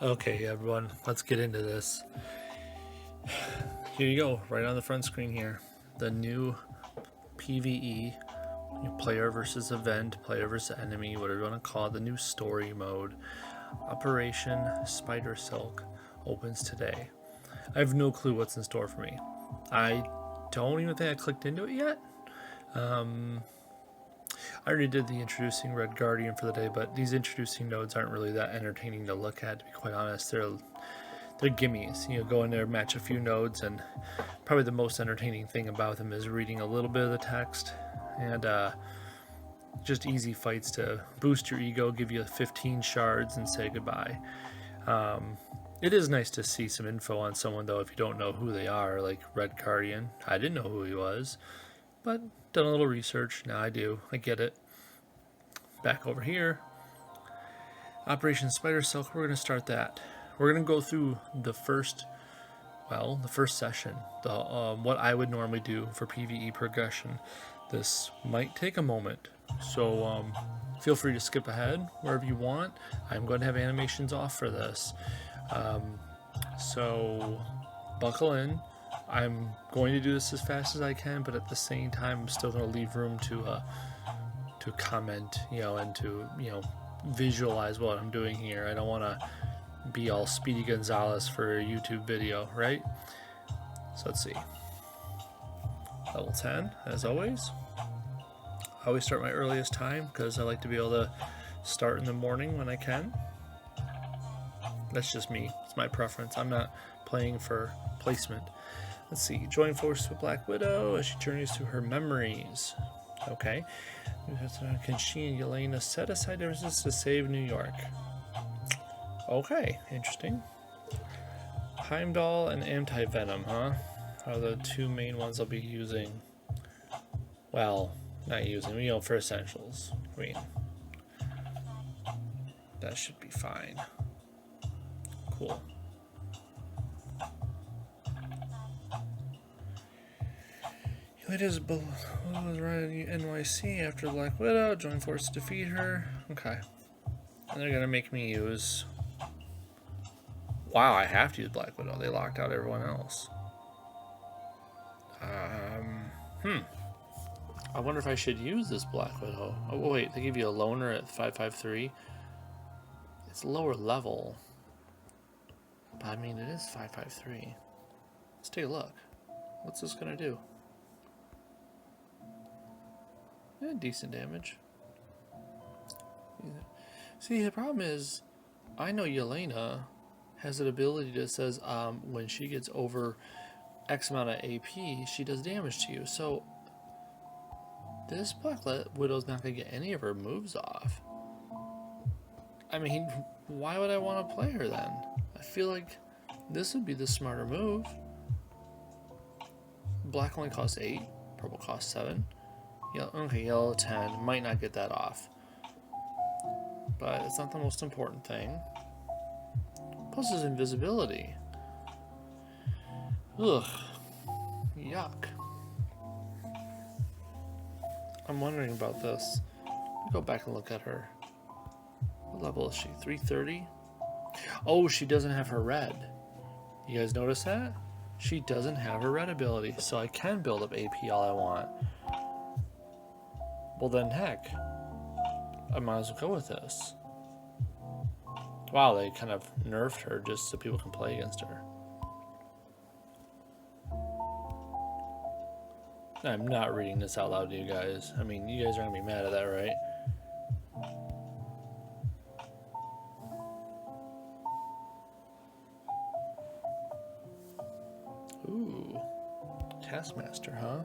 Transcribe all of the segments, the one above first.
Okay, everyone, let's get into this. Here you go, right on the front screen here. The new PvE, player versus event, player versus enemy, whatever you want to call it, the new story mode. Operation Spider Silk opens today. I have no clue what's in store for me. I don't even think I clicked into it yet. I already did the introducing Red Guardian for the day, but these introducing nodes aren't really that entertaining to look at, to be quite honest. They're gimmies. Go in there, match a few nodes, and probably the most entertaining thing about them is reading a little bit of the text and just easy fights to boost your ego, give you 15 shards, and say goodbye. It is nice to see some info on someone, though, if you don't know who they are, like Red Guardian. I didn't know who he was, but done a little research. Now I do. I get it. Back over here, Operation Spider Silk. We're going to start that. We're going to go through the first session, what I would normally do for PvE progression. This might take a moment, so feel free to skip ahead wherever you want. I'm going to have animations off for this, so buckle in. I'm going to do this as fast as I can, but at the same time, I'm still going to leave room to comment, and to visualize what I'm doing here. I don't want to be all Speedy Gonzalez for a YouTube video, right? So let's see. Level 10, as always. I always start my earliest time because I like to be able to start in the morning when I can. That's just me. It's my preference. I'm not playing for placement. Let's see. Join forces with Black Widow as she journeys through her memories. Okay. Can she and Yelena set aside differences to save New York? Okay, interesting. Heimdall and Anti-Venom, huh? Are the two main ones I'll be using. Well, not using, for essentials. I mean, that should be fine. Cool. Yelena's was running NYC after Black Widow. Join force to defeat her. Okay. And they're gonna make me use... Wow, I have to use Black Widow. They locked out everyone else. I wonder if I should use this Black Widow. Oh, wait, they give you a loner at 553. It's lower level. But I mean, it is 553. Let's take a look. What's this gonna do? Yeah, decent damage. See, the problem is, I know Yelena has an ability that says when she gets over X amount of AP, she does damage to you. So this Black Widow's not going to get any of her moves off. I mean, why would I want to play her then? I feel like this would be the smarter move. Black only costs 8, purple costs 7. Yellow 10. Might not get that off. But it's not the most important thing. Plus his invisibility. Ugh. Yuck. I'm wondering about this. Go back and look at her. What level is she? 330? Oh, she doesn't have her red. You guys notice that? She doesn't have her red ability, so I can build up AP all I want. Well then, heck. I might as well go with this. Wow, they kind of nerfed her just so people can play against her. I'm not reading this out loud to you guys. I mean, you guys are going to be mad at that, right? Ooh. Taskmaster, huh?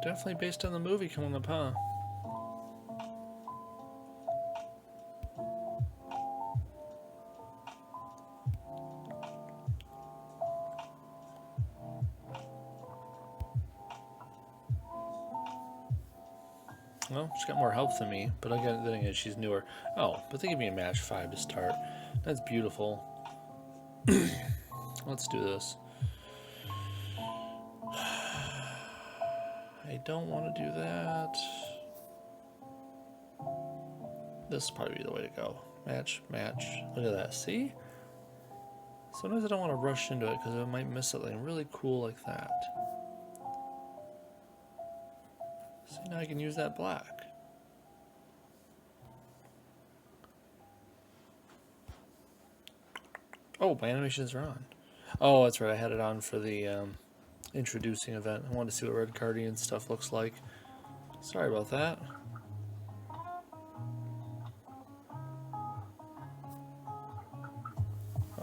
Definitely based on the movie coming up, huh? Well, she's got more health than me, but again, then again, she's newer. Oh, but they give me a match 5 to start. That's beautiful. Let's do this. I don't want to do that. This will probably be the way to go. Match, match. Look at that. See? Sometimes I don't want to rush into it because I might miss something really cool like that. See, now I can use that black. Oh, my animations are on. Oh, that's right. I had it on for the introducing event. I wanted to see what Red Guardian stuff looks like. Sorry about that.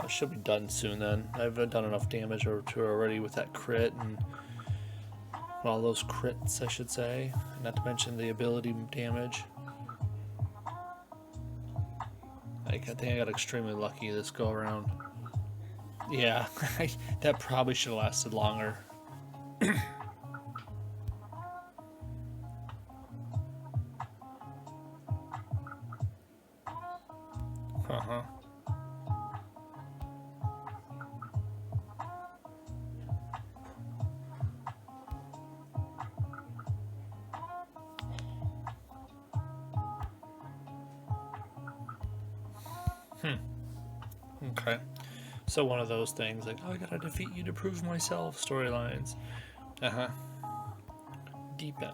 It should be done soon then. I've done enough damage to her already with that crit and all those crits, I should say. Not to mention the ability damage. I think I got extremely lucky this go around. Yeah, that probably should have lasted longer. Uh-huh. Okay. So one of those things, like, oh, I gotta defeat you to prove myself storylines. Uh-huh. Deep end.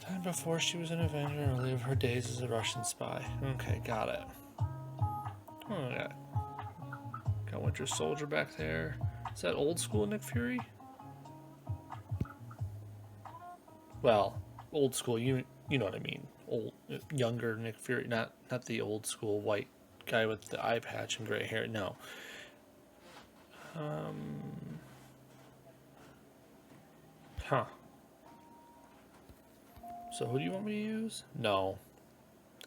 Time before she was an Avenger and live her days as a Russian spy. Okay, got it. Oh, yeah. Got Winter Soldier back there. Is that old school Nick Fury? Well, old school, you know what I mean. Old, younger Nick Fury, not the old school white guy with the eye patch and gray hair. No. Huh. So who do you want me to use? No.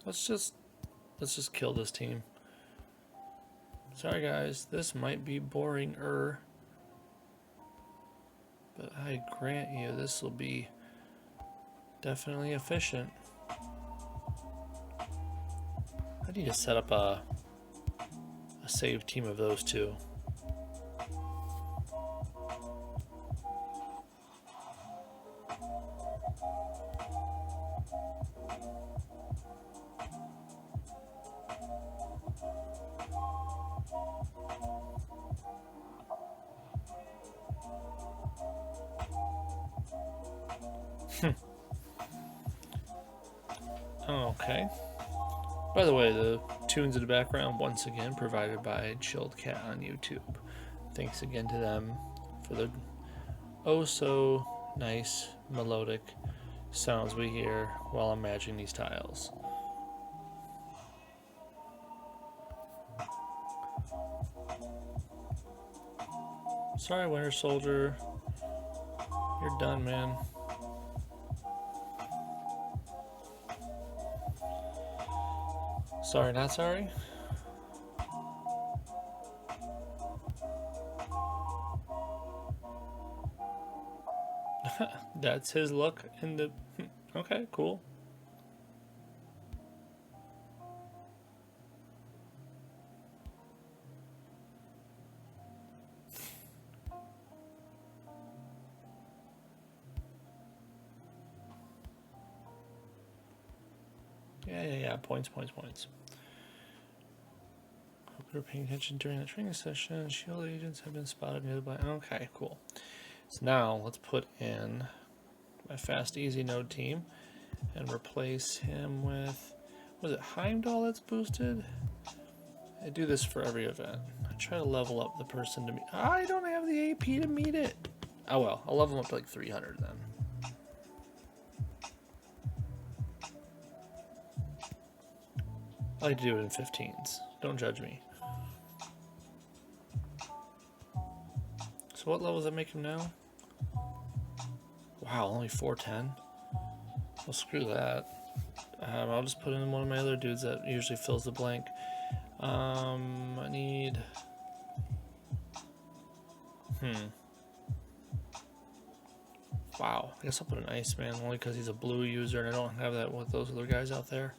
Let's just kill this team. Sorry guys, this might be boring-er. But I grant you this will be definitely efficient. I need to set up a save team of those two. Okay. By the way, the tunes in the background, once again, provided by Chilled Cat on YouTube. Thanks again to them for the oh so nice melodic sounds we hear while I'm matching these tiles. Sorry, Winter Soldier. You're done, man. Sorry, not sorry? That's his look in the... Okay, cool. Yeah. Points. Hope you're paying attention during the training session. Shield agents have been spotted near the blind. Okay, cool. So now let's put in my fast, easy node team and replace him with, was it Heimdall that's boosted? I do this for every event. I try to level up the person to meet. I don't have the AP to meet it. Oh well, I'll level him up to like 300 then. I like to do it in 15s. Don't judge me. So what level does that make him now? Wow, only 410? Well, screw that. I'll just put in one of my other dudes that usually fills the blank. I need... Wow, I guess I'll put an Iceman only because he's a blue user and I don't have that with those other guys out there.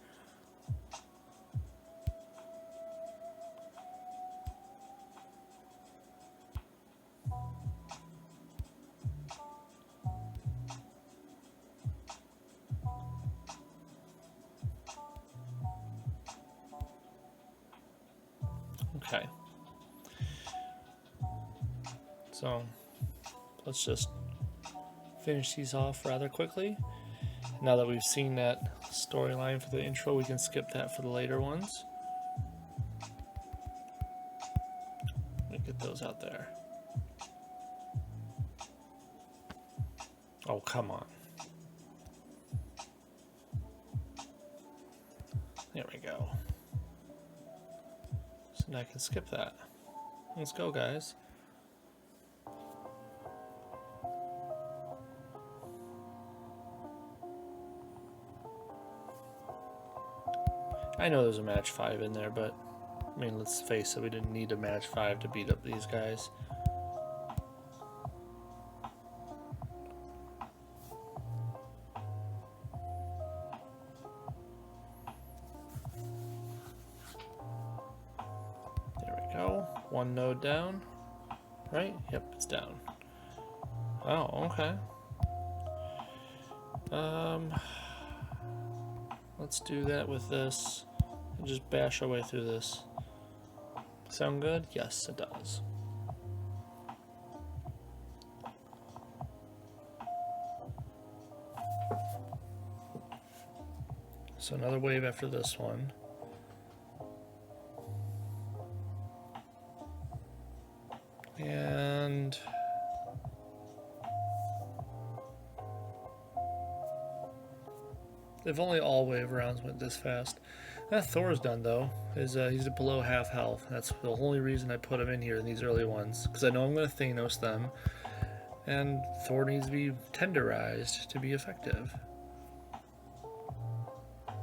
Okay. So let's just finish these off rather quickly. Now that we've seen that storyline for the intro, we can skip that for the later ones. Let me get those out there. Oh, come on. There we go. So now I can skip that. Let's go, guys. I know there's a match 5 in there, but I mean, let's face it, we didn't need a match 5 to beat up these guys. There we go. One node down. Right? Yep, it's down. Oh, okay. Let's do that with this and just bash our way through this. Sound good? Yes, it does. So another wave after this one. And if only all wave rounds went this fast. Thor's done though. He's below half health. That's the only reason I put him in here in these early ones, because I know I'm going to Thanos them, and Thor needs to be tenderized to be effective.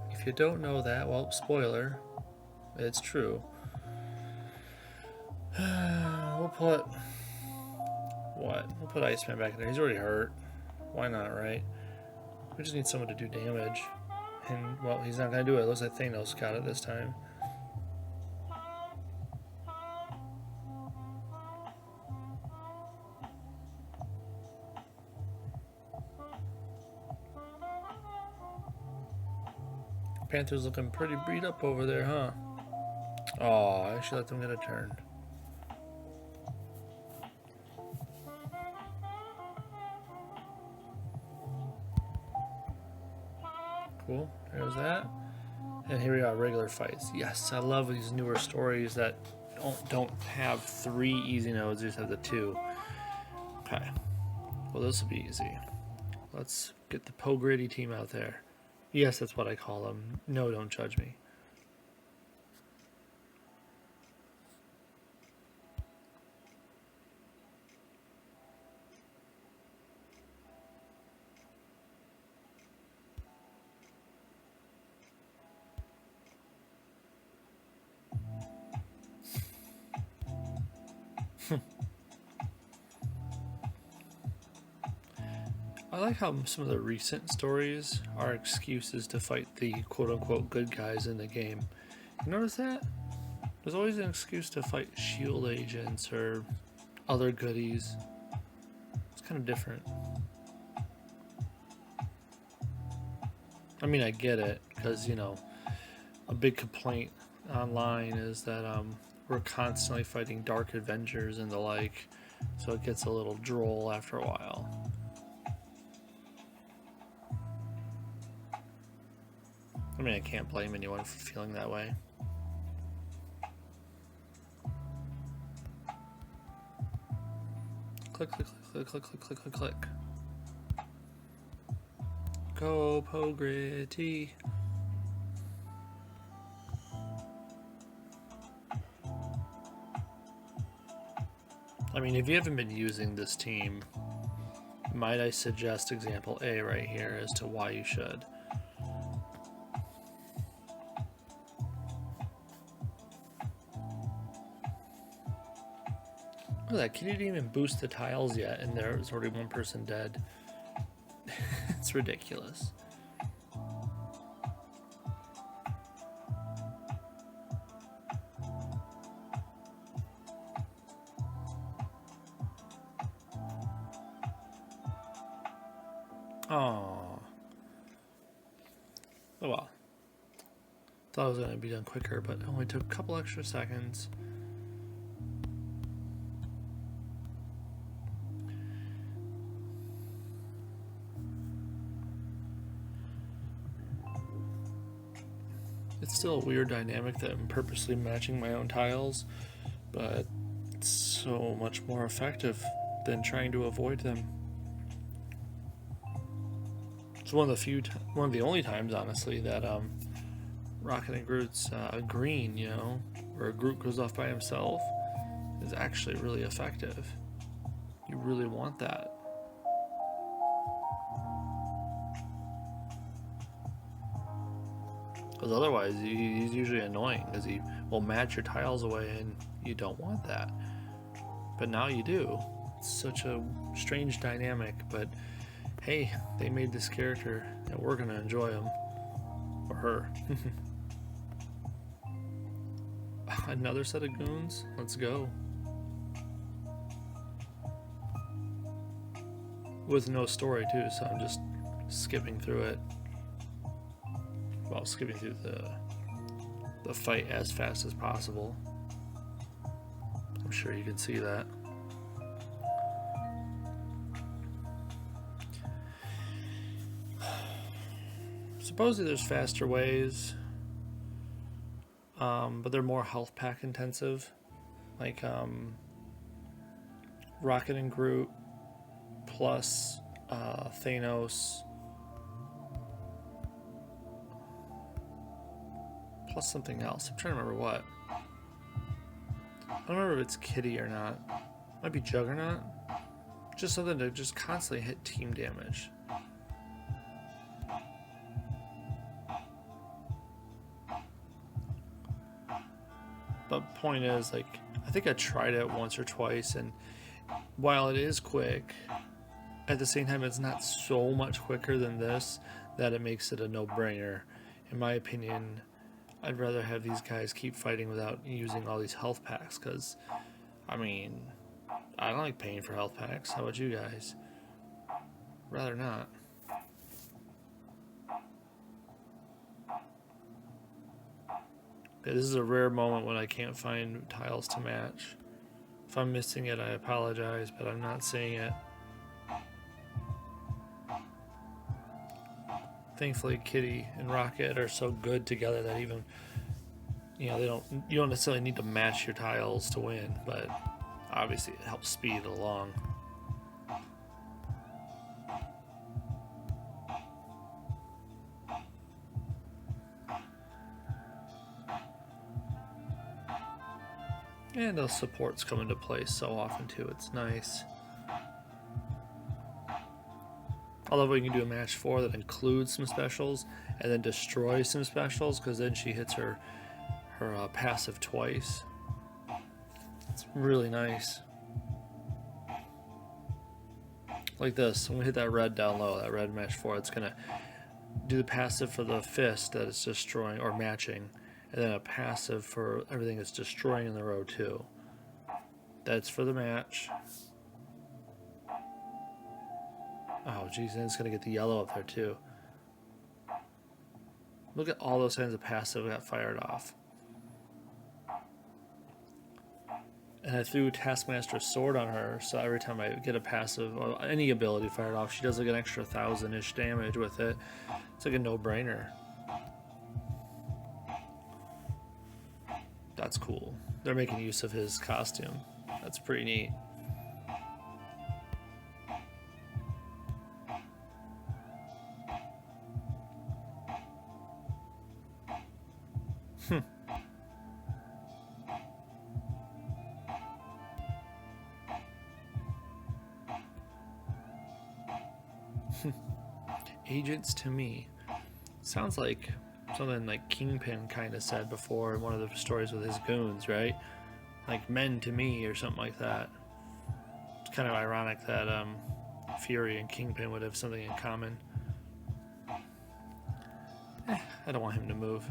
If you don't know that, well, spoiler, it's true. We'll put what? We'll put Iceman back in there. He's already hurt. Why not, right? We just need someone to do damage. And, well, he's not going to do it. It looks like Thanos got it this time. Panther's looking pretty beat up over there, huh? Oh, I should let them get a turn. Cool, there's that. And here we are, regular fights. Yes, I love these newer stories that don't have 3 easy nodes, just have the 2. Okay, well this will be easy. Let's get the Pogritty team out there. Yes, that's what I call them. No, don't judge me. I like how some of the recent stories are excuses to fight the quote-unquote good guys in the game. You notice that? There's always an excuse to fight SHIELD agents or other goodies. It's kind of different. I mean, I get it, because, you know, a big complaint online is that we're constantly fighting Dark Avengers and the like, so it gets a little droll after a while. I mean, I can't blame anyone for feeling that way. Click, click, click, click, click, click, click, click. Go, Pogritty. I mean, if you haven't been using this team, might I suggest example A right here as to why you should. Look at that, kid didn't even boost the tiles yet, and there's already one person dead. It's ridiculous. Oh well. Thought it was going to be done quicker, but it only took a couple extra seconds. It's still a weird dynamic that I'm purposely matching my own tiles, but it's so much more effective than trying to avoid them. It's one of the only times, honestly, that Rocket and Groot's green, you know, where Groot goes off by himself, is actually really effective. You really want that. Because otherwise, he's usually annoying, because he will match your tiles away, and you don't want that. But now you do. It's such a strange dynamic, but hey, they made this character, and we're going to enjoy him. Or her. Another set of goons? Let's go. With no story, too, so I'm just skipping through it. Well, skipping through the fight as fast as possible. I'm sure you can see that. Supposedly there's faster ways, but they're more health pack intensive. Like Rocket and Groot plus Thanos plus something else. I'm trying to remember what. I don't remember if it's Kitty or not. Might be Juggernaut. Just something to just constantly hit team damage. But point is, like, I think I tried it once or twice, and while it is quick, at the same time it's not so much quicker than this that it makes it a no-brainer. In my opinion, I'd rather have these guys keep fighting without using all these health packs, because, I mean, I don't like paying for health packs. How about you guys? Rather not. Okay, this is a rare moment when I can't find tiles to match. If I'm missing it, I apologize, but I'm not seeing it. Thankfully, Kitty and Rocket are so good together that even, you know, you don't necessarily need to match your tiles to win, but obviously it helps speed it along. And those supports come into place so often too, it's nice. I love when you can do a match 4 that includes some specials and then destroys some specials, because then she hits her passive twice. It's really nice. Like this, when we hit that red down low, that red match 4, it's gonna do the passive for the fist that it's destroying or matching, and then a passive for everything it's destroying in the row 2. That's for the match. Oh geez, and it's gonna get the yellow up there too. Look at all those kinds of passive got fired off. And I threw Taskmaster's sword on her, so every time I get a passive or any ability fired off, she does like an extra 1,000-ish damage with it. It's like a no-brainer. That's cool. They're making use of his costume. That's pretty neat. Agents to me. Sounds like something like Kingpin kind of said before in one of the stories with his goons, right? Like men to me or something like that. It's kind of ironic that Fury and Kingpin would have something in common. I don't want him to move.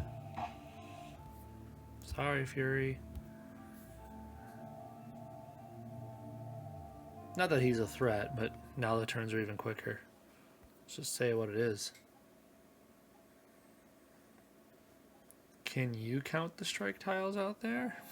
Sorry, Fury. Not that he's a threat, but now the turns are even quicker. Let's just say what it is. Can you count the strike tiles out there?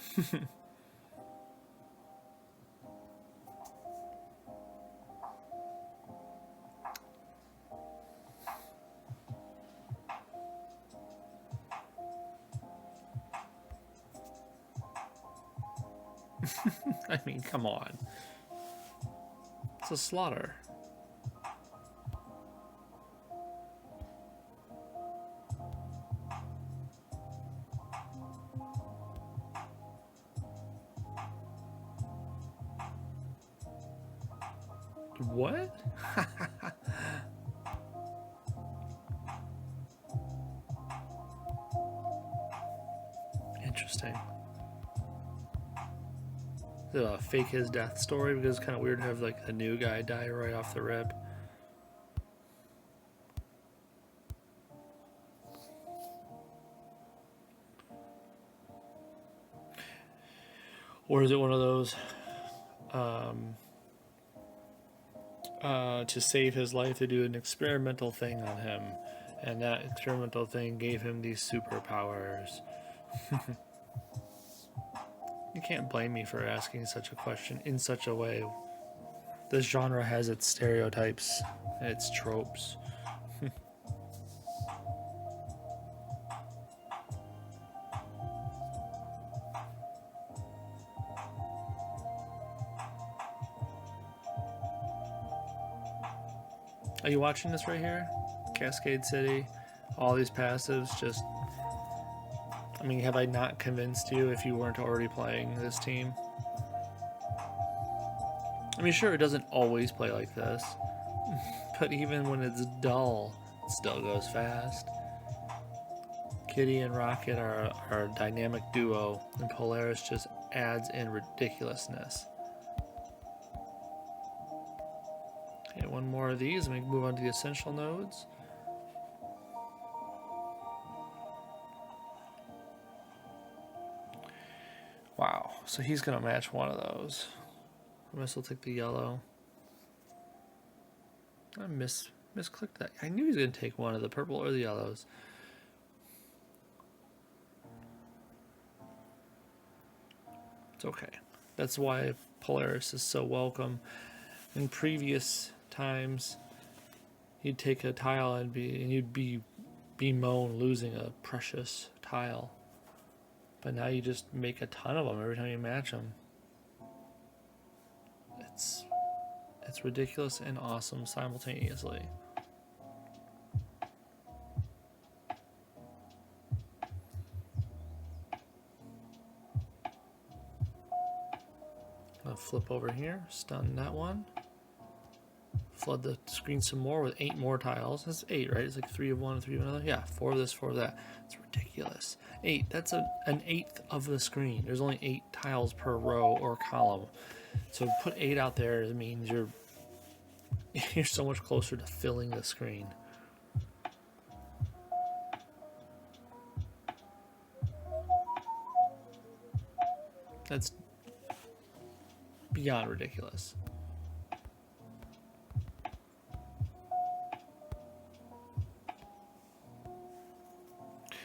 I mean, come on. It's a slaughter. What? Interesting. Is it a fake his death story? Because it's kind of weird to have like a new guy die right off the rip. Or is it one of those to save his life, they do an experimental thing on him, and that experimental thing gave him these superpowers? You can't blame me for asking such a question in such a way. This genre has its stereotypes, its tropes. Are you watching this right here? Cascade City, all these passives just... I mean, have I not convinced you if you weren't already playing this team? I mean, sure, it doesn't always play like this, but even when it's dull, it still goes fast. Kitty and Rocket are a dynamic duo, and Polaris just adds in ridiculousness. Okay, one more of these, and we can move on to the essential nodes. Wow, so he's going to match one of those. I guess we'll take the yellow. I misclicked that. I knew he was going to take one of the purple or the yellows. It's okay. That's why Polaris is so welcome. In previous times, you'd take a tile and you'd be bemoan losing a precious tile. But now you just make a ton of them every time you match them. It's ridiculous and awesome simultaneously. I'll flip over here, stun that one. Flood the screen some more with 8 more tiles. That's 8, right? It's like 3 of one, 3 of another. Yeah, 4 of this, 4 of that. It's ridiculous. 8, that's an 1/8 of the screen. There's only 8 tiles per row or column. So put 8 out there, it means you're so much closer to filling the screen. That's beyond ridiculous.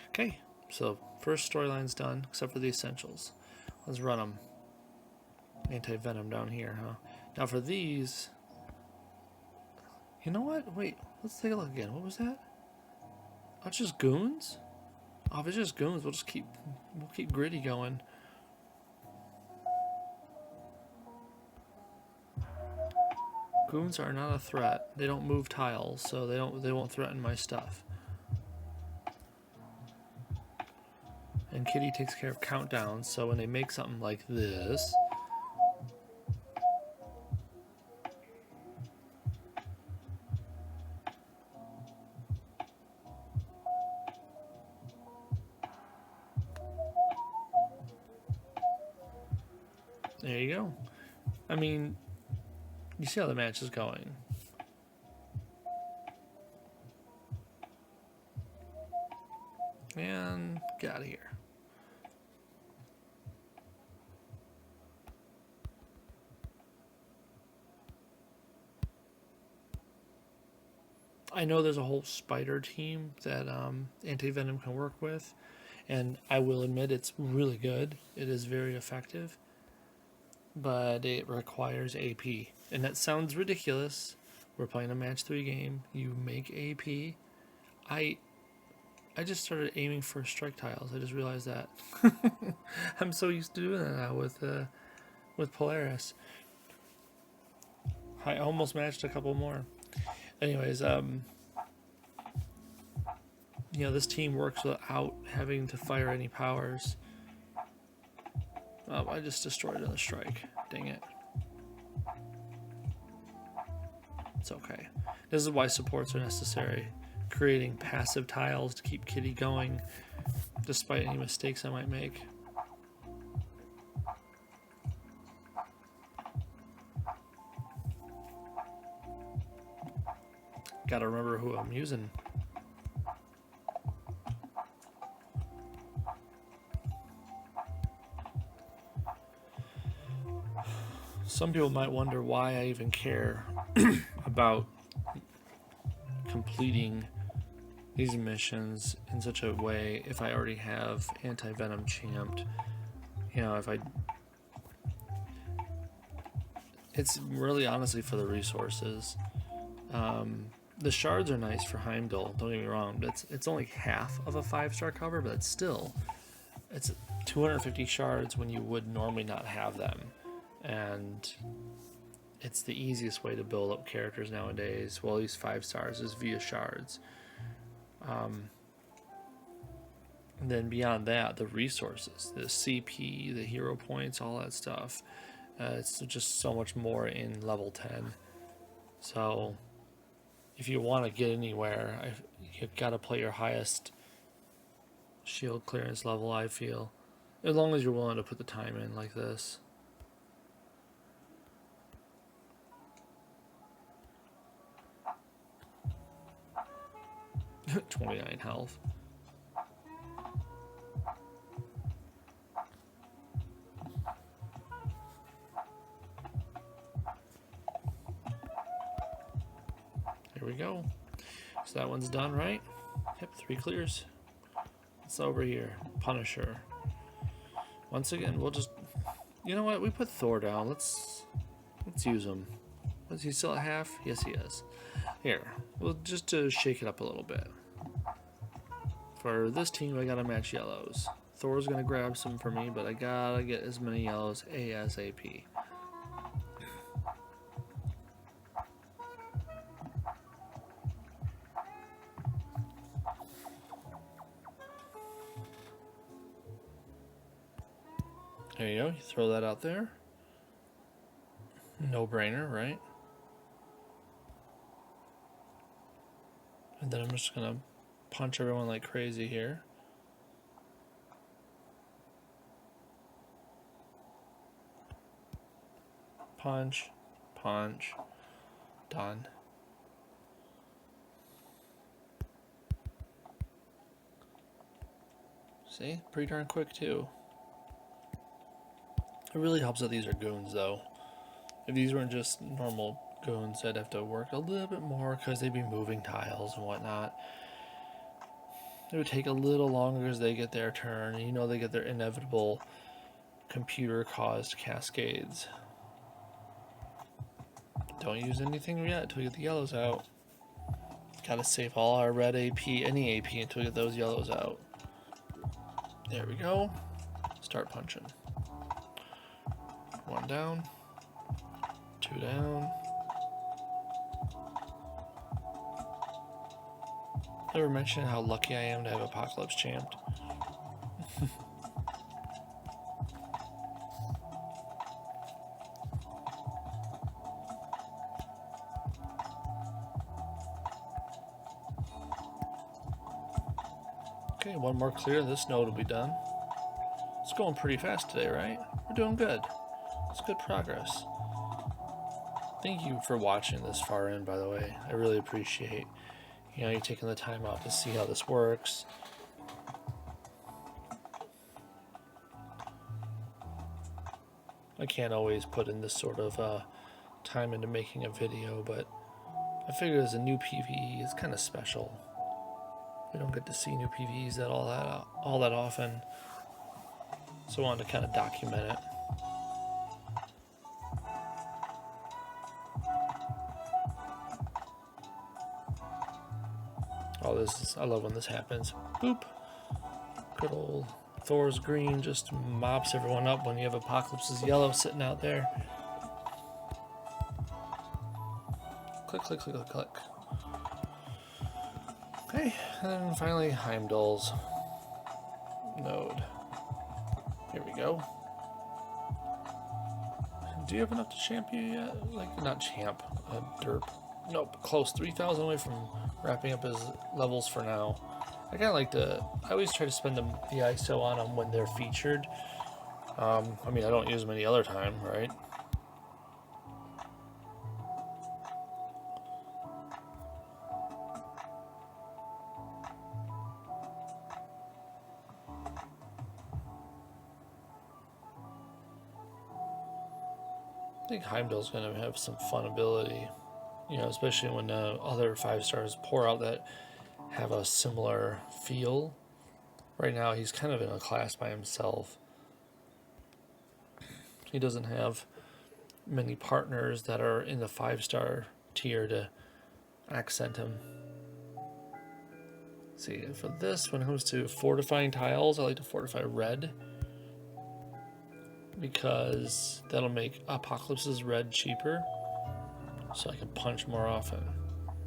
Okay, so first storyline's done, except for the essentials. Let's run them. Anti-venom down here, huh? Now for these... You know what? Wait, let's take a look again. What was that? Oh, it's just goons? Oh, if it's just goons, we'll keep gritty going. Goons are not a threat. They don't move tiles, so they won't threaten my stuff. And Kitty takes care of countdowns, so when they make something like this, there you go. I mean, you see how the match is going. And get out of here. I know there's a whole spider team that anti-venom can work with, and I will admit it's really good. It is very effective, but it requires AP, and that sounds ridiculous. We're playing a match 3 game. You make AP. I just started aiming for strike tiles. I just realized that. I'm so used to doing that now with with Polaris. I almost matched a couple more. Anyways, this team works without having to fire any powers. Oh, I just destroyed another strike. Dang it. It's okay. This is why supports are necessary. Creating passive tiles to keep Kitty going, despite any mistakes I might make. Gotta remember who I'm using. Some people might wonder why I even care about completing these missions in such a way if I already have anti-venom champed. It's really honestly for the resources. The shards are nice for Heimdall, don't get me wrong, but it's only half of a 5-star cover, but it's 250 shards when you would normally not have them. And it's the easiest way to build up characters nowadays, well, at least 5 stars, is via shards. And then beyond that, the resources, the CP, the hero points, all that stuff. It's just so much more in level 10. So if you want to get anywhere, you've got to play your highest shield clearance level, I feel. As long as you're willing to put the time in like this. $29 health. Here we go. So that one's done, right? Yep, 3 clears. It's over here. Punisher. Once again, we'll just... You know what? We put Thor down. Let's use him. Is he still at half? Yes, he is. Here. Well, just to shake it up a little bit. For this team, I gotta match yellows. Thor's gonna grab some for me, but I gotta get as many yellows ASAP. There you go, you throw that out there. No brainer, right? And then I'm just gonna punch everyone like crazy here. Punch, punch, done. See, pretty darn quick too. It really helps that these are goons though. If these weren't just normal goons, I'd have to work a little bit more because they'd be moving tiles and whatnot. It would take a little longer as they get their turn. You know, they get their inevitable computer-caused cascades. Don't use anything yet until you get the yellows out. Gotta save all our red AP, any AP, until we get those yellows out. There we go. Start punching. 1 down. 2 down. Ever mention how lucky I am to have Apocalypse champed? Okay, one more clear, this node will be done. It's going pretty fast today, right? We're doing good. It's good progress. Thank you for watching this far in, by the way. I really appreciate you taking the time out to see how this works. I can't always put in this sort of time into making a video, but I figure as a new PvE, it's kind of special. We don't get to see new PvEs all that often, so I wanted to kind of document it. Oh, I love when this happens. Boop. Good old Thor's green just mops everyone up when you have Apocalypse's yellow sitting out there. Click, click, click, click, click. Okay, and finally Heimdall's node. Here we go. Do you have enough to champ you yet? Like, not champ, derp. Nope, close. 3,000 away from wrapping up his levels for now. I kind of like to, I always try to spend the ISO on them when they're featured. I mean, I don't use them any other time, right? I think Heimdall's going to have some fun ability, you know, especially when other 5-stars pour out that have a similar feel. Right now, he's kind of in a class by himself. He doesn't have many partners that are in the 5-star tier to accent him. See, for this, when it comes to fortifying tiles, I like to fortify red, because that'll make Apocalypse's red cheaper, so I can punch more often.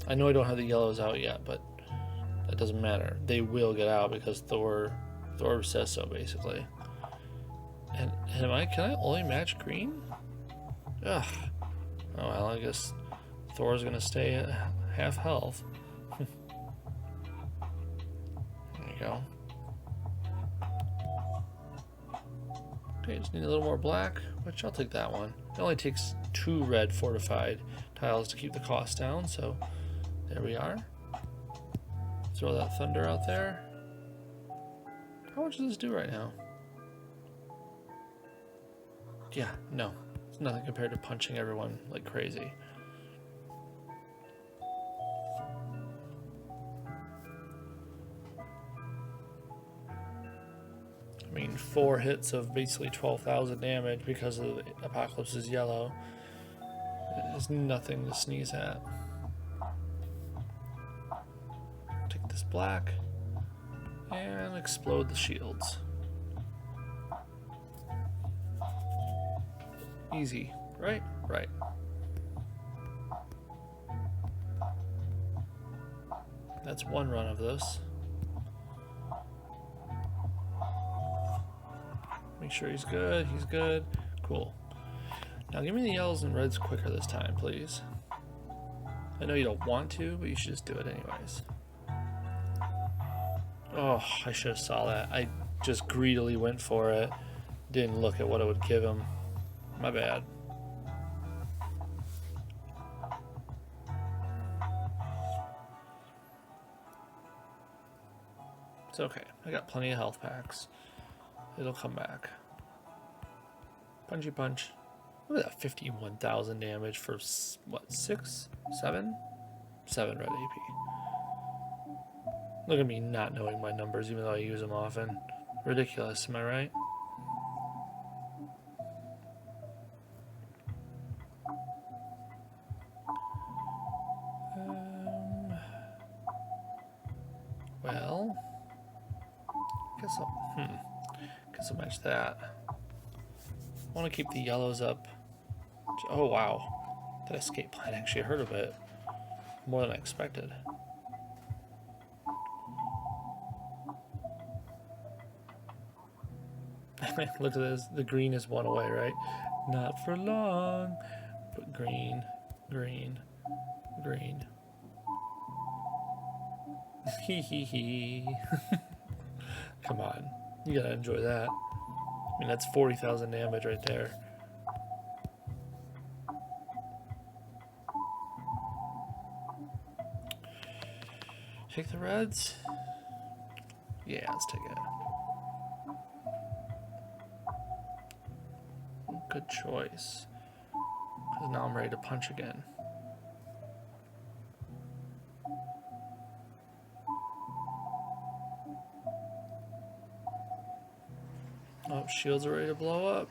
I know I don't have the yellows out yet, but that doesn't matter. They will get out because Thor says so, basically. And can I only match green? Ugh. Oh well, I guess Thor's gonna stay at half health. There you go. Okay, just need a little more black, which I'll take that one. It only takes 2 red fortified tiles to keep the cost down, so there we are. Throw that thunder out there. How much does this do right now? Yeah, no. It's nothing compared to punching everyone like crazy. I mean, 4 hits of basically 12,000 damage because of Apocalypse's yellow is nothing to sneeze at. Take this black and explode the shields. Easy, right? Right. That's one run of this. Make sure he's good. He's good. Cool. Now give me the yellows and reds quicker this time, please. I know you don't want to, but you should just do it anyways. Oh, I should have saw that. I just greedily went for it. Didn't look at what it would give him. My bad. It's okay. I got plenty of health packs. It'll come back. Punchy punch. Look at that, 51,000 damage for what, 6? 7? 7 red AP. Look at me not knowing my numbers even though I use them often. Ridiculous, am I right? Well, guess I'll match that. I want to keep the yellows up. Oh wow, that escape plan actually hurt a bit more than I expected. Look at this, the green is 1 away, right? Not for long. But green, green, green. Hee hee hee. Come on, you gotta enjoy that. I mean, that's 40,000 damage right there. Take the reds? Yeah, let's take it. Good choice. Because now I'm ready to punch again. Oh, shields are ready to blow up.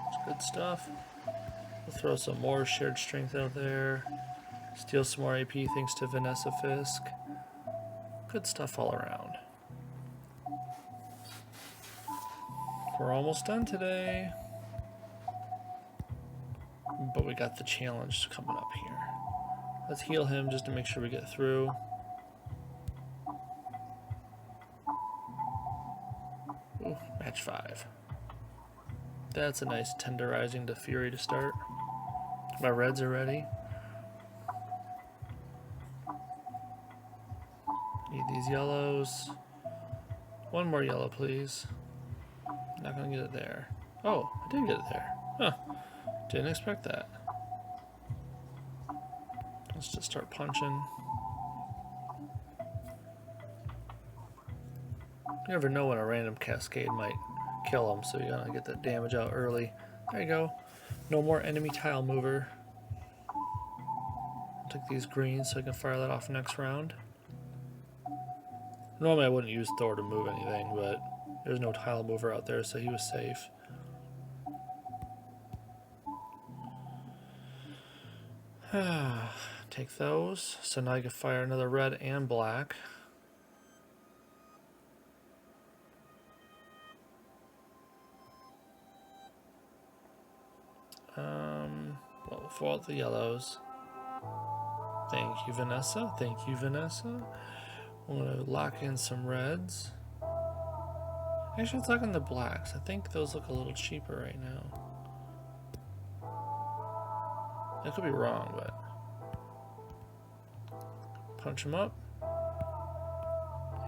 It's good stuff. We'll throw some more shared strength out there. Steal some more AP thanks to Vanessa Fisk. Good stuff all around. We're almost done today. But we got the challenge coming up here. Let's heal him just to make sure we get through. Ooh, match 5. That's a nice tenderizing to Fury to start. My reds are ready. Need these yellows. One more yellow, please. Not gonna get it there. Oh, I did get it there. Huh. Didn't expect that. Let's just start punching. You never know when a random cascade might kill him, so you gotta get that damage out early. There you go. No more enemy tile mover. I'll take these greens so I can fire that off next round. Normally I wouldn't use Thor to move anything, but there's no tile mover out there, so he was safe. Take those. So now I can fire another red and black. Well, we'll throw out the yellows. Thank you, Vanessa. Thank you, Vanessa. I'm going to lock in some reds. Actually, let's lock in the blacks. I think those look a little cheaper right now. I could be wrong, but... Punch them up.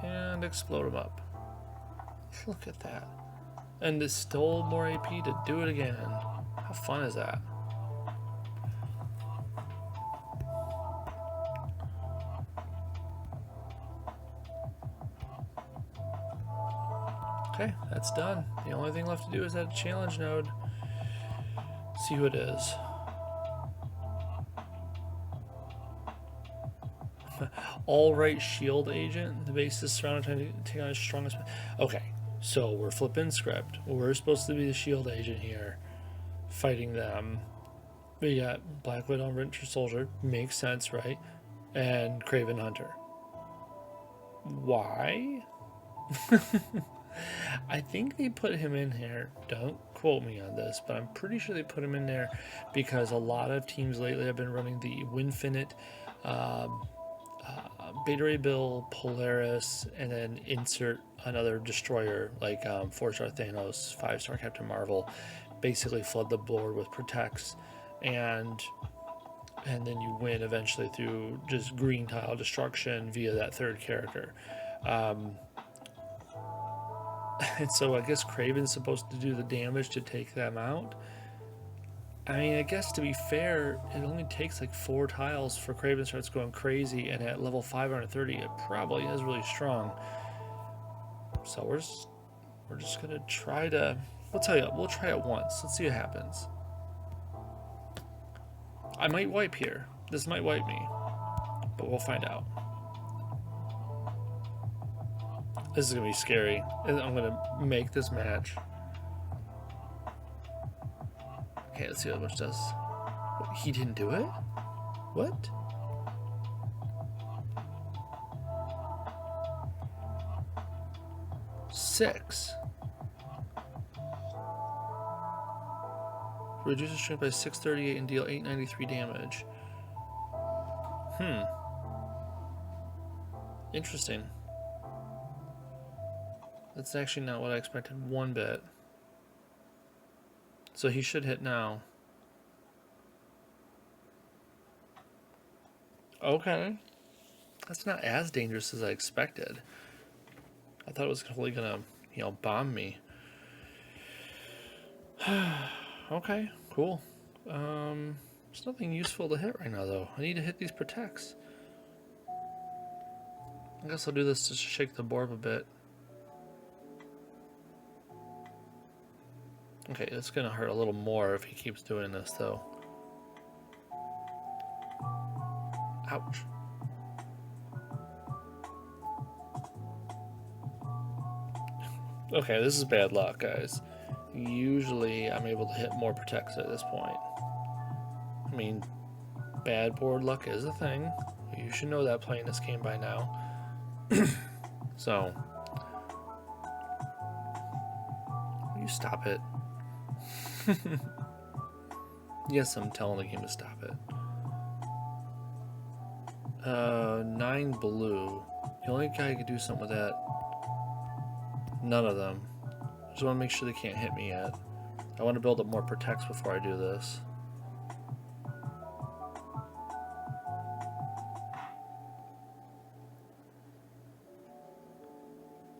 And explode them up. Look at that. And it's still more AP to do it again. How fun is that? Okay, that's done. The only thing left to do is that challenge node. See who it is. All right, shield agent. The base is surrounded, trying to take on his strongest. Okay, so we're flipping script. We're supposed to be the shield agent here, fighting them. We got Black Widow and Winter Soldier. Makes sense, right? And Craven Hunter. Why? I think they put him in here. Don't quote me on this, but I'm pretty sure they put him in there because a lot of teams lately have been running the Winfinite, Beta Ray Bill, Polaris, and then insert another destroyer like 4-star Thanos, 5-star Captain Marvel. Basically flood the board with protects, and then you win eventually through just green tile destruction via that third character. And so I guess Kraven's supposed to do the damage to take them out. I mean, I guess to be fair, it only takes like 4 tiles for Kraven starts going crazy, and at level 530 it probably is really strong. So we're just gonna try to, we'll tell you, we'll try it once. Let's see what happens. I might wipe here. This might wipe me, but we'll find out. This is gonna be scary. I'm gonna make this match. Okay, let's see how much does. He didn't do it? What? Six. Reduces strength by 638 and deal 893 damage. Interesting. That's actually not what I expected one bit. So he should hit now. Okay. That's not as dangerous as I expected. I thought it was totally gonna, bomb me. Okay, cool. There's nothing useful to hit right now, though. I need to hit these protects. I guess I'll do this to shake the board a bit. Okay, it's gonna hurt a little more if he keeps doing this, though. Ouch. Okay, this is bad luck, guys. Usually I'm able to hit more protects at this point. I mean, bad board luck is a thing. You should know that playing this game by now. So, what are you Stop it. Yes, I'm telling the game to stop it. 9 blue. The only guy who could do something with that. None of them. I just want to make sure they can't hit me yet. I want to build up more protects before I do this.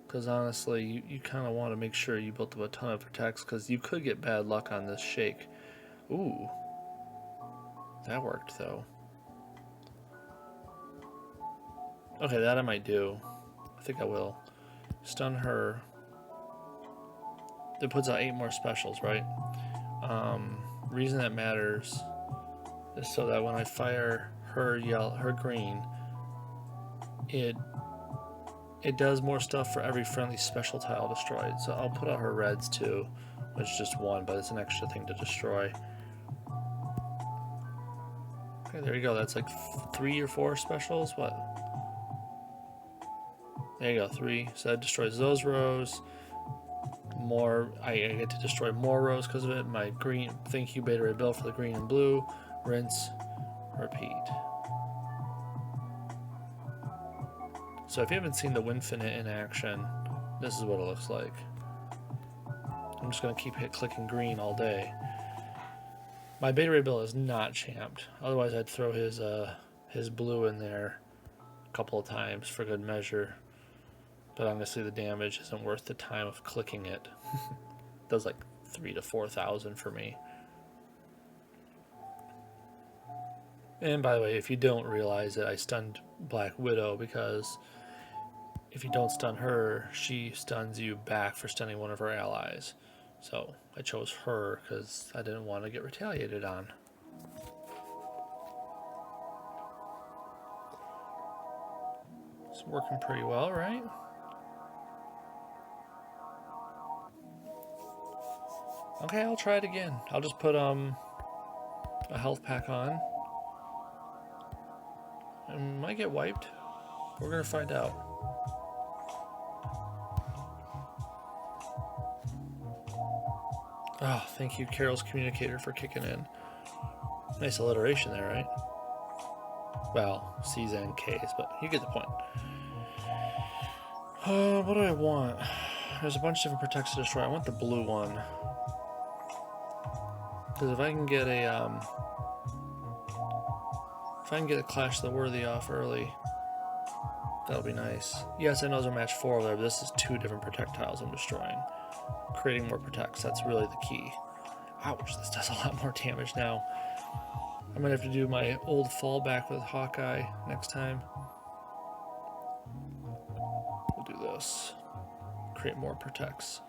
Because honestly, you kind of want to make sure you built up a ton of protects, because you could get bad luck on this shake. Ooh. That worked, though. Okay, that I might do. I think I will. Stun her. That puts out 8 more specials, right? Reason that matters is so that when I fire her green, it does more stuff for every friendly special tile destroyed. So I'll put out her reds too, which is just 1, but it's an extra thing to destroy. Okay, there you go. That's like 3 or 4 specials. What? There you go, 3. So that destroys those rows. More, I get to destroy more rows because of it. My green, thank you, Beta Ray Bill, for the green and blue. Rinse, repeat. So if you haven't seen the Winfinite in action, this is what it looks like. I'm just going to keep clicking green all day. My Beta Ray Bill is not champed. Otherwise I'd throw his blue in there a couple of times for good measure. But honestly, the damage isn't worth the time of clicking it. It does like 3,000 to 4,000 for me. And by the way, if you don't realize it, I stunned Black Widow because if you don't stun her, she stuns you back for stunning one of her allies. So I chose her because I didn't want to get retaliated on. It's working pretty well, right? Okay, I'll try it again. I'll just put a health pack on. I might get wiped. We're gonna find out. Oh, thank you, Carol's Communicator, for kicking in. Nice alliteration there, right? Well, C's and K's, but you get the point. What do I want? There's a bunch of different protects to destroy. I want the blue one. Because if I can get a Clash of the Worthy off early, that'll be nice. Yes, I know there's a match 4 over there, but this is 2 different projectiles I'm destroying. Creating more protects, that's really the key. Ouch, this does a lot more damage now. I'm gonna have to do my old fallback with Hawkeye next time. We'll do this. Create more protects.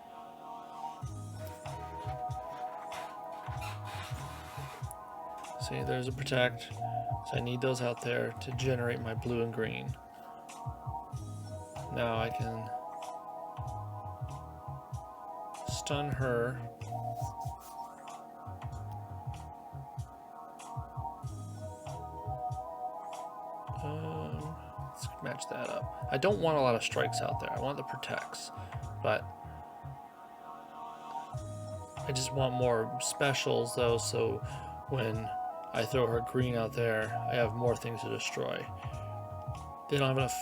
See, there's a protect. So I need those out there to generate my blue and green. Now I can stun her. Let's match that up. I don't want a lot of strikes out there. I want the protects, but I just want more specials though, so when I throw her green out there, I have more things to destroy. They don't have enough.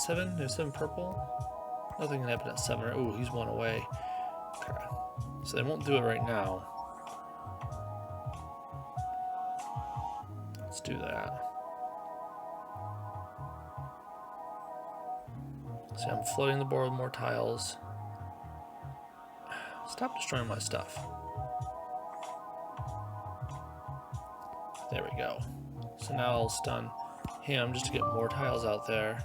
7? There's 7 purple? Nothing can happen at 7. Ooh, he's 1 away. Okay. So they won't do it right now. Let's do that. See, I'm flooding the board with more tiles. Stop destroying my stuff. There we go. So now I'll stun him just to get more tiles out there.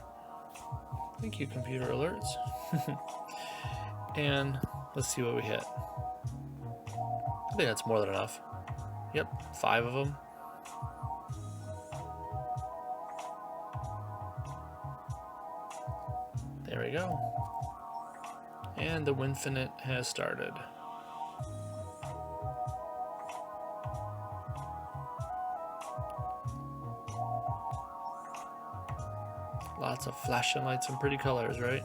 Thank you, computer alerts. And let's see what we hit. I think that's more than enough. Yep, 5 of them. There we go. And the Winfinite has started. Lots of flashing lights and pretty colors, right?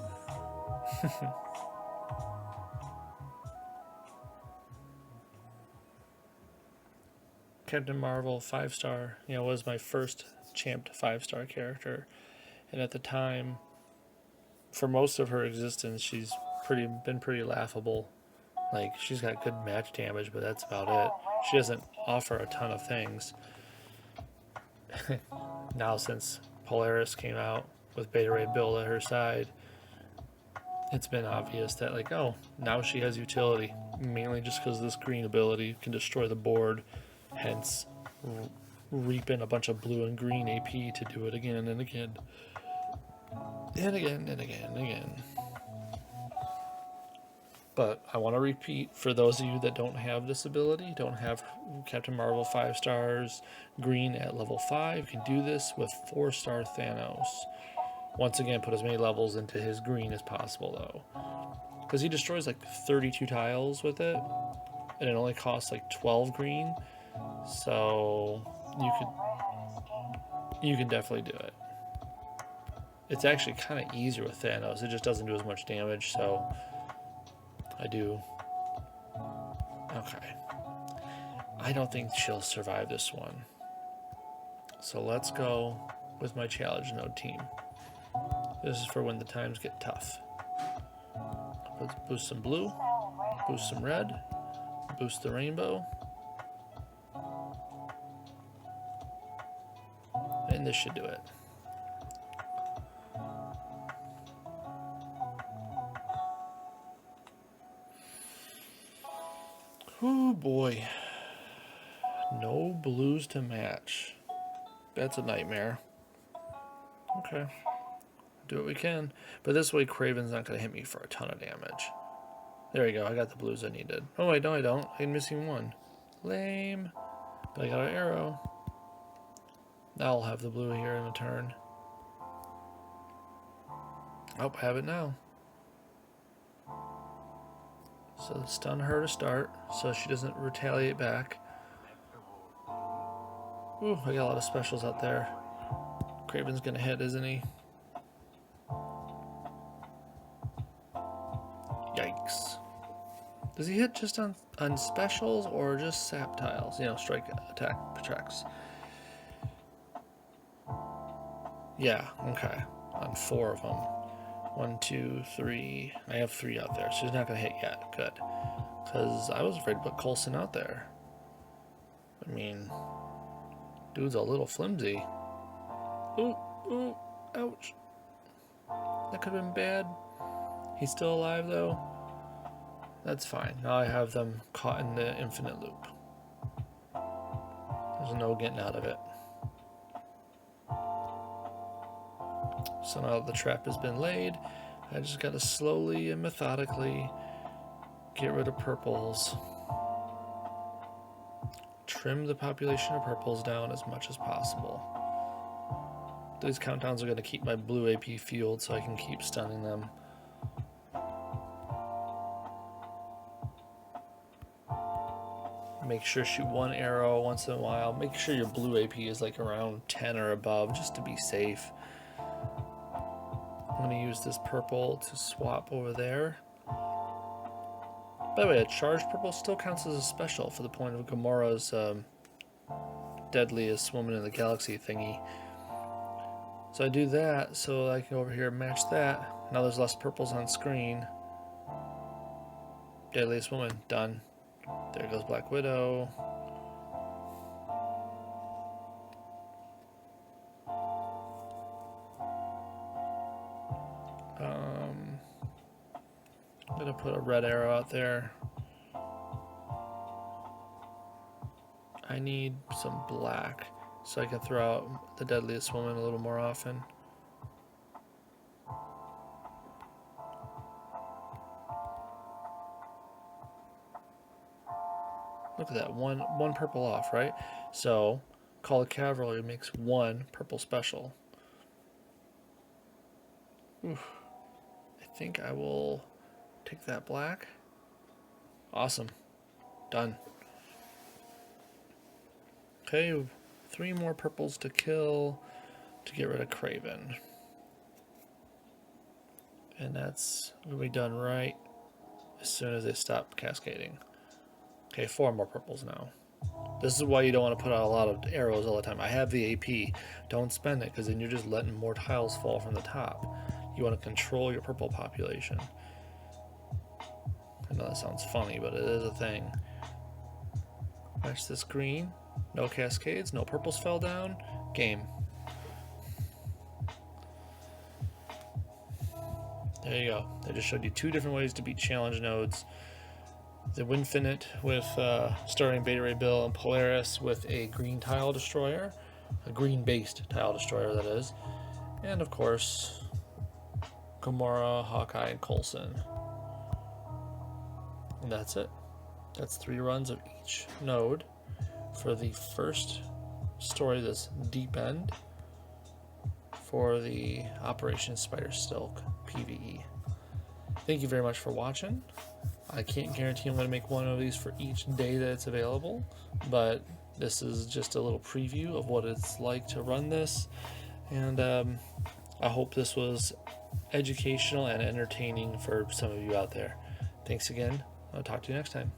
Captain Marvel 5-star, you know, was my first champed 5-star character, and at the time, for most of her existence, she's been pretty laughable. Like, she's got good match damage, but that's about it. She doesn't offer a ton of things. Now, since Polaris came out with Beta Ray Bill at her side, it's been obvious that, like, oh, now she has utility, mainly just because this green ability can destroy the board, hence reap in a bunch of blue and green AP to do it again and again. And again and again and again. But I want to repeat, for those of you that don't have this ability, don't have Captain Marvel 5 stars, green at level 5, you can do this with 4-star Thanos. Once again, put as many levels into his green as possible, though. Because he destroys like 32 tiles with it, and it only costs like 12 green. So you could definitely do it. It's actually kind of easier with Thanos. It just doesn't do as much damage, so I do. Okay. I don't think she'll survive this one. So let's go with my challenge node team. This is for when the times get tough. Let's boost some blue, boost some red, boost the rainbow. And this should do it. Oh boy. No blues to match. That's a nightmare. Okay. Do what we can. But this way Kraven's not going to hit me for a ton of damage. There we go. I got the blues I needed. Oh wait, no I don't. I'm missing one. Lame. But I got an arrow. Now I'll have the blue here in a turn. Oh, I have it now. So stun her to start, so she doesn't retaliate back. Ooh, I got a lot of specials out there. Kraven's gonna hit, isn't he? Yikes. Does he hit just on specials or just sap tiles? You know, strike, attack, protects. Yeah, okay. On 4 of them. 1, 2, 3. I have 3 out there, so he's not going to hit yet. Good. Because I was afraid to put Coulson out there. I mean, dude's a little flimsy. Ooh, ooh, ouch. That could have been bad. He's still alive, though. That's fine. Now I have them caught in the infinite loop. There's no getting out of it. So now the trap has been laid, I just got to slowly and methodically get rid of purples. Trim the population of purples down as much as possible. These countdowns are going to keep my blue AP fueled so I can keep stunning them. Make sure shoot 1 arrow once in a while. Make sure your blue AP is like around 10 or above just to be safe. I'm going to use this purple to swap over there. By the way, a charged purple still counts as a special for the point of Gamora's deadliest woman in the galaxy thingy. So I do that so I can go over here and match that. Now there's less purples on screen. Deadliest woman, done. There goes Black Widow. I'm gonna put a red arrow out there. I need some black so I can throw out the deadliest woman a little more often. Look at that, one purple off, right? So Call of Cavalry makes 1 purple special. Oof. I think I will take that black. Awesome. Done. Okay, 3 more purples to kill to get rid of Kraven. And that's going to be done right as soon as they stop cascading. Okay, 4 more purples now. This is why you don't want to put out a lot of arrows all the time. I have the AP. Don't spend it, because then you're just letting more tiles fall from the top. You want to control your purple population. I know that sounds funny, but it is a thing. Match this green. No cascades, no purples fell down. Game. There you go. I just showed you 2 different ways to beat challenge nodes. The Winfinite with starting Beta Ray Bill, and Polaris with a green tile destroyer. A green-based tile destroyer, that is. And of course, Gamora, Hawkeye, and Coulson. And that's it. That's 3 runs of each node for the first story, this deep end, for the Operation Spider Silk PvE. Thank you very much for watching. I can't guarantee I'm going to make one of these for each day that it's available, but this is just a little preview of what it's like to run this, and I hope this was educational and entertaining for some of you out there. Thanks again. I'll talk to you next time.